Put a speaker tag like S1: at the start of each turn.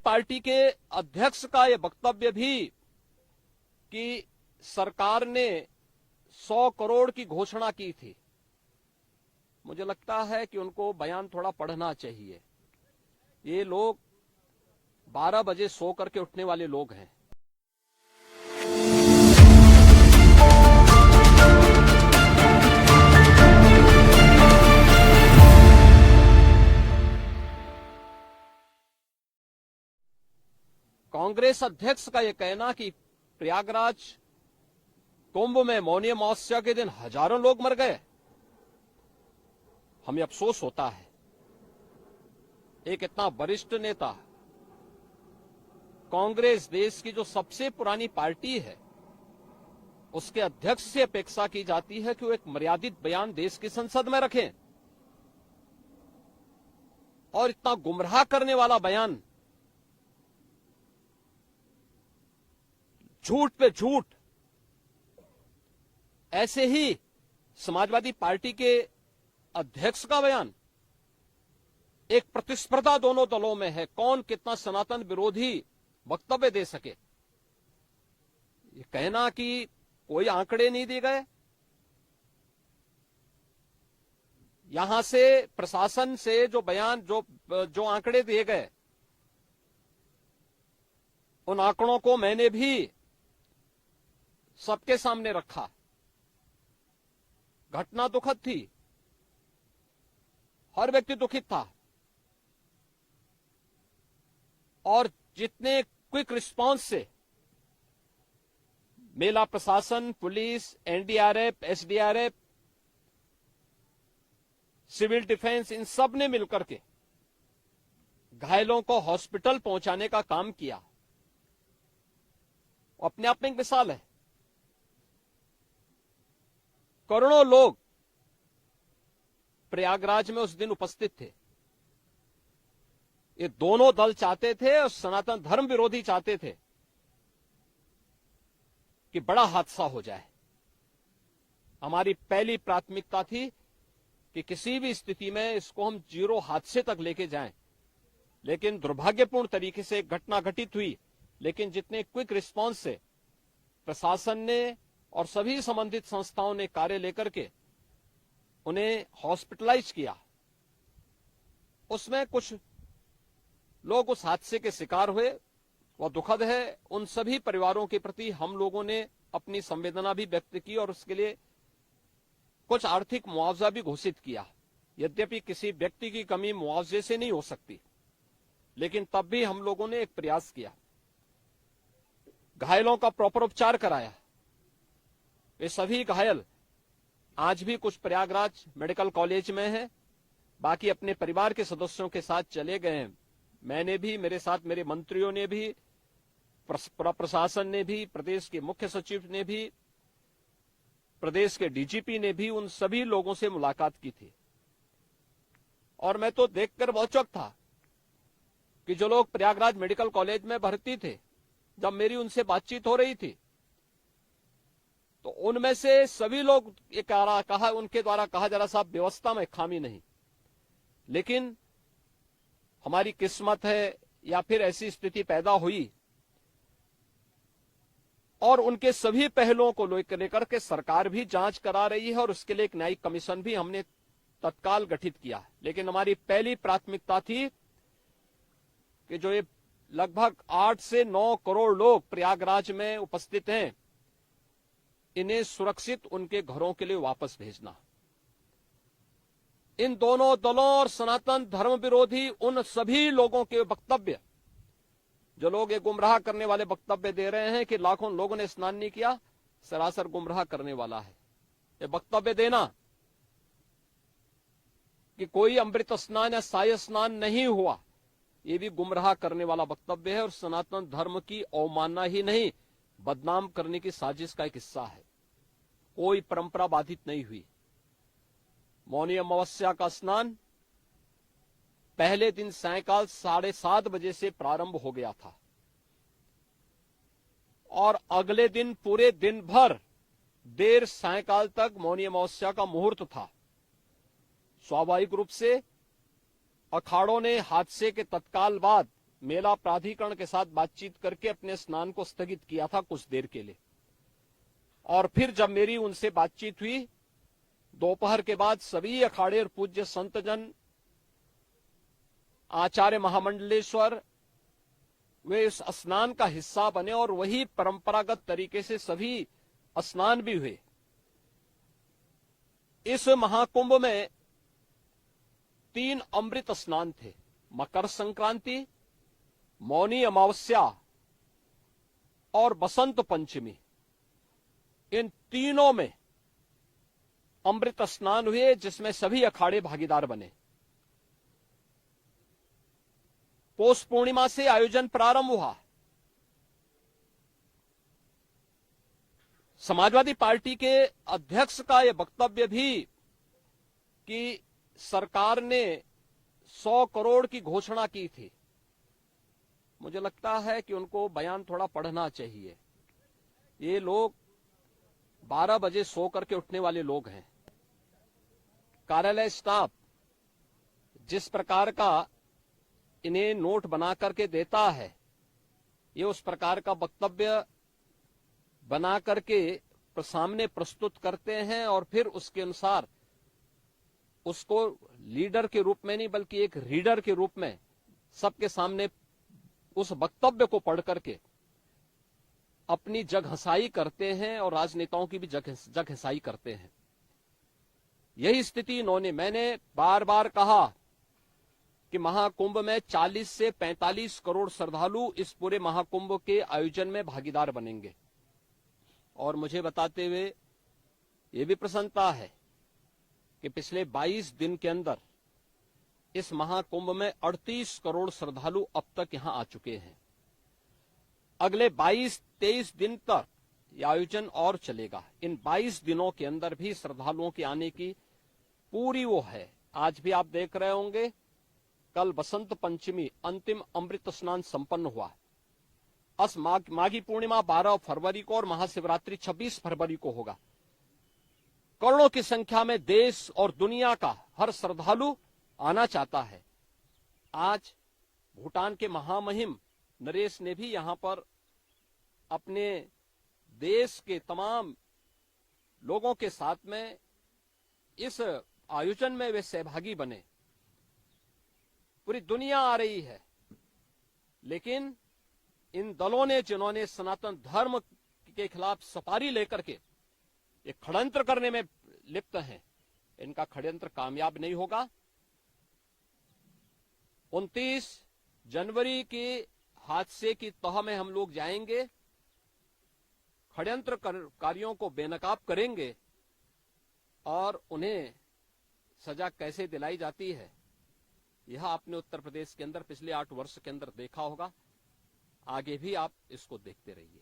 S1: Party के अध्यक्ष का यह वक्तव्य भी कि सरकार ने 100 करोड़ की घोषणा की थी, मुझे लगता है कि उनको बयान थोड़ा पढ़ना चाहिए। ये लोग 12 बजे सो करके उठने वाले लोग हैं। कांग्रेस अध्यक्ष का यह कहना कि प्रयागराज कुंभ में मौनी अमावस्या के दिन हजारों लोग मर गए, हमें अफसोस होता है। एक इतना वरिष्ठ नेता, कांग्रेस देश की जो सबसे पुरानी पार्टी है, उसके अध्यक्ष से अपेक्षा की जाती है कि वो एक मर्यादित बयान देश की संसद में रखें, और इतना गुमराह करने वाला बयान, झूठ पे झूठ। ऐसे ही समाजवादी पार्टी के अध्यक्ष का बयान, एक प्रतिस्पर्धा दोनों दलों में है, कौन कितना सनातन विरोधी वक्तव्य दे सके। ये कहना कि कोई आंकड़े नहीं दिए गए, यहां से प्रशासन से जो बयान जो आंकड़े दिए गए, उन आंकड़ों को मैंने भी सबके सामने रखा। घटना दुखद थी, हर व्यक्ति दुखित था, और जितने क्विक रिस्पांस से मेला प्रशासन, police, NDRF, SDRF, civil defence, इन सब ने मिलकर के घायलों को हॉस्पिटल पहुंचाने का काम किया, अपने आप में एक मिसाल है। करोड़ों लोग प्रयागराज में उस दिन उपस्थित थे। ये दोनों दल चाहते थे और सनातन धर्म विरोधी चाहते थे कि बड़ा हादसा हो जाए। हमारी पहली प्राथमिकता थी कि किसी भी स्थिति में इसको हम जीरो हादसे तक लेके जाएं, लेकिन दुर्भाग्यपूर्ण तरीके से एक घटना घटित हुई। लेकिन जितने क्विक रिस्पांस से प्रशासन ने और सभी संबंधित संस्थाओं ने कार्य लेकर के उन्हें हॉस्पिटलाइज किया, उसमें कुछ लोग उस हादसे के शिकार हुए, वह दुखद है। उन सभी परिवारों के प्रति हम लोगों ने अपनी संवेदना भी व्यक्त की और उसके लिए कुछ आर्थिक मुआवजा भी घोषित किया। यद्यपि किसी व्यक्ति की कमी मुआवजे से नहीं हो सकती, लेकिन तब भी हम लोगों ने एक प्रयास किया। घायलों का प्रॉपर उपचार कराया। वे सभी घायल आज भी कुछ प्रयागराज मेडिकल कॉलेज में हैं, बाकी अपने परिवार के सदस्यों के साथ चले गए हैं। मैंने भी, मेरे साथ मेरे मंत्रियों ने भी, प्रशासन ने भी, प्रदेश के मुख्य सचिव ने भी, प्रदेश के डीजीपी ने भी उन सभी लोगों से मुलाकात की थी। और मैं तो देखकर बहुत चौंक था कि जो लोग प्रयागराज मेडिकल कॉलेज में भर्ती थे, जब मेरी उनसे बातचीत हो रही थी, तो उनमें से सभी लोग ये कहा, उनके द्वारा कहा जा रहा, साहब व्यवस्था में खामी नहीं, लेकिन हमारी किस्मत है या फिर ऐसी स्थिति पैदा हुई। और उनके सभी पहलुओं को लेकर के सरकार भी जांच करा रही है और उसके लिए एक न्यायिक कमीशन भी हमने तत्काल गठित किया। लेकिन हमारी पहली प्राथमिकता थी कि जो ये लगभग 8 से 9 करोड़ लोग प्रयागराज में उपस्थित हैं, इन्हें सुरक्षित उनके घरों के लिए वापस भेजना। इन दोनों दलों और सनातन धर्म विरोधी उन सभी लोगों के वक्तव्य, जो लोग ये गुमराह करने वाले वक्तव्य दे रहे हैं कि लाखों लोगों ने स्नान नहीं किया, सरासर गुमराह करने वाला है। ये वक्तव्य देना कि कोई अमृत स्नान या साय स्नान नहीं हुआ, ये भी गुमराह करने वाला वक्तव्य है और सनातन धर्म की अवमानना ही नहीं, बदनाम करने की साजिश का एक हिस्सा है। कोई परंपरा बाधित नहीं हुई। मौनी अमावस्या का स्नान पहले दिन सायंकाल 7:30 बजे से प्रारंभ हो गया था और अगले दिन पूरे दिन भर देर सायंकाल तक मौनी अमावस्या का मुहूर्त था। स्वाभाविक रूप से अखाड़ों ने हादसे के तत्काल बाद मेला प्राधिकरण के साथ बातचीत करके अपने स्नान को स्थगित किया था कुछ देर के लिए। और फिर जब मेरी उनसे बातचीत हुई दोपहर के बाद, सभी अखाड़े और पूज्य संतजन, आचार्य महामंडलेश्वर, वे इस स्नान का हिस्सा बने और वही परंपरागत तरीके से सभी स्नान भी हुए। इस महाकुंभ में 3 अमृत स्नान थे, मकर संक्रांति, मौनी अमावस्या और बसंत पंचमी। इन तीनों में अमृत स्नान हुए जिसमें सभी अखाड़े भागीदार बने। पौष पूर्णिमा से आयोजन प्रारंभ हुआ। समाजवादी पार्टी के अध्यक्ष का यह वक्तव्य भी कि सरकार ने 100 करोड़ की घोषणा की थी। मुझे लगता है कि उनको बयान थोड़ा पढ़ना चाहिए। ये लोग 12 बजे सो करके उठने वाले लोग हैं। कार्यालय स्टाफ जिस प्रकार का इन्हें नोट बना करके देता है, ये उस प्रकार का वक्तव्य बना करके सामने प्रस्तुत करते हैं और फिर उसके अनुसार उसको लीडर के रूप में नहीं बल्कि एक रीडर के रूप में सबके सामने उस वक्तव्य को पढ़ करके अपनी जगहसाई करते हैं और राजनेताओं की भी जगहसाई करते हैं। यही स्थिति मैंने बार बार कहा कि महाकुंभ में 40 से 45 करोड़ श्रद्धालु इस पूरे महाकुंभ के आयोजन में भागीदार बनेंगे। और मुझे बताते हुए ये भी प्रसन्नता है कि पिछले 22 दिन के अंदर इस महाकुंभ में 38 करोड़ श्रद्धालु अब तक यहां आ चुके हैं। अगले 22-23 दिन तक यह आयोजन और चलेगा। इन 22 दिनों के अंदर भी श्रद्धालुओं के आने की पूरी वो है। आज भी आप देख रहे होंगे, कल बसंत पंचमी अंतिम अमृत स्नान संपन्न हुआ। माघी पूर्णिमा 12 फरवरी को और महाशिवरात्रि 26 फरवरी को होगा। करोड़ों की संख्या में देश और दुनिया का हर श्रद्धालु आना चाहता है। आज भूटान के महामहिम नरेश ने भी यहां पर अपने देश के तमाम लोगों के साथ में इस आयोजन में वे सहभागी बने। पूरी दुनिया आ रही है, लेकिन इन दलों ने जिन्होंने सनातन धर्म के खिलाफ सफारी लेकर के एक षड्यंत्र करने में लिप्त हैं, इनका षड्यंत्र कामयाब नहीं होगा। 29 जनवरी के हादसे की तह में हम लोग जाएंगे, षड्यंत्रकारियों को बेनकाब करेंगे और उन्हें सजा कैसे दिलाई जाती है यह आपने उत्तर प्रदेश के अंदर पिछले 8 वर्ष के अंदर देखा होगा। आगे भी आप इसको देखते रहिए।